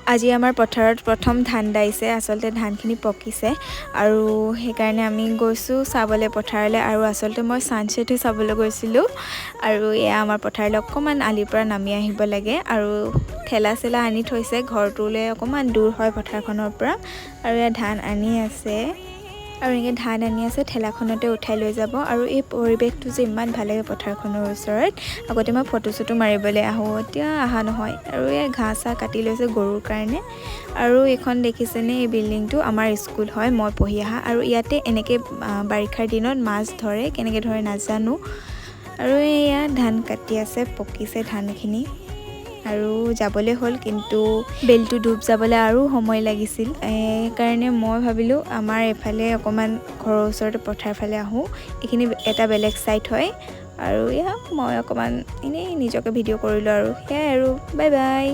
আজি আমাৰ পথাৰত প্ৰথম ধান দাইছে আচলতে ধানখিনি পকিছে আৰু সেইকাৰণে আমি গৈছোঁ চাবলৈ পথাৰলৈ আৰু আচলতে মই ছানছেটহে চাবলৈ গৈছিলোঁ আৰু এয়া আমাৰ পথাৰলৈ অকণমান আলিৰ পৰা নামি আহিব লাগে আৰু ঠেলা চেলা আনি থৈছে ঘৰটোলৈ অকণমান দূৰ হয় পথাৰখনৰ পৰা আৰু এয়া ধান আনি আছে আৰু এনেকৈ ধান আনি আছে ঠেলাখনতে উঠাই লৈ যাব আৰু এই পৰিৱেশটো যে ইমান ভাল লাগে পথাৰখনৰ ওচৰত আগতে মই ফটো চটো মাৰিবলৈ আহোঁ এতিয়া অহা নহয় আৰু এই ঘাঁহ চাহ কাটি লৈছে গৰুৰ কাৰণে আৰু এইখন দেখিছেনে এই বিল্ডিংটো আমাৰ স্কুল হয় মই পঢ়ি অহা আৰু ইয়াতে এনেকৈ বাৰিষাৰ দিনত মাছ ধৰে কেনেকৈ ধৰে নাজানো আৰু এয়া ধান কাটি আছে পকিছে ধানখিনি আৰু যাবলৈ হ'ল কিন্তু বেলটো ডুব যাবলৈ আৰু সময় লাগিছিল সেইকাৰণে মই ভাবিলোঁ আমাৰ এইফালে অকণমান ঘৰৰ ওচৰতে পথাৰ ফালে আহোঁ এইখিনি এটা বেলেগ ছাইড হয় আৰু এয়া মই অকণমান এনেই নিজকে ভিডিঅ' কৰিলোঁ আৰু সেয়াই আৰু বাই বাই।